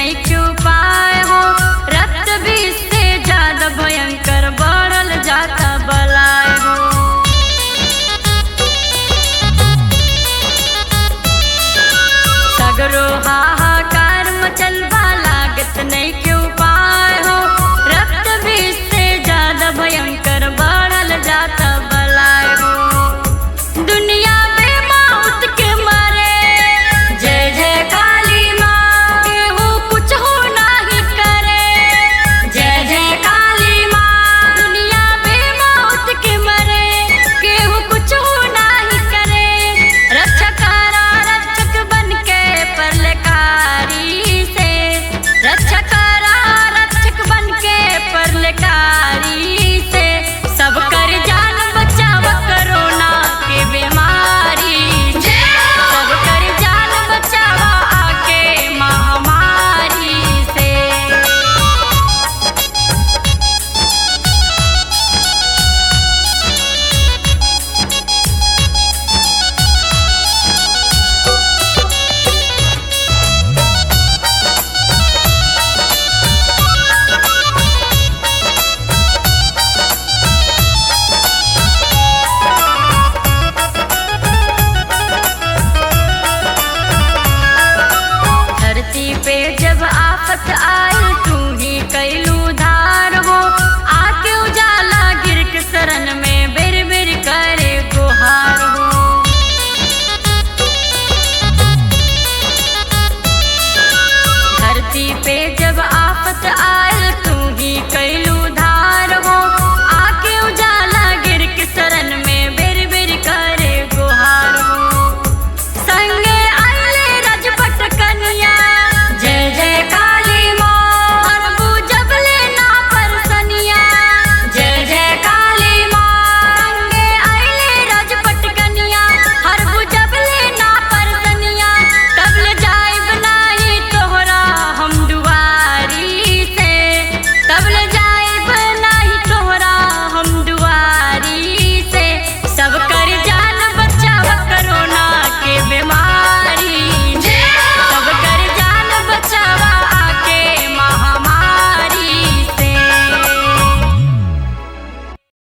नहीं क्यों पाए हो, रक्त भी इससे ज्यादा भयंकर बढ़ल जाता बलाय हो। सगरो हाहाकार मचल बा लागत नहीं क्यों पाए हो, रक्त भी इससे ज्यादा भयंकर बढ़ल जाता बलाय हो। दुनिया में मौत के मारे जय जय काली माँ, केहू कुछ हो नहीं करे जय जय काली माँ। दुनिया में मौत के मारे केहू कुछ हो नहीं करे, रक्षकारा रक्षक बन के परलकारी से, रक्षकारा रक्षक बन के परलकारी से, सब कर जान बचाव कोरोना के बीमारी, सब कर जान बचाव आके महामारी से। धरती पे जब आफत आई तू ही कैलू धार हो, आके उजाला गिर के शरण में बेर बेर करे गुहार हो। धरती पे जब आफत आई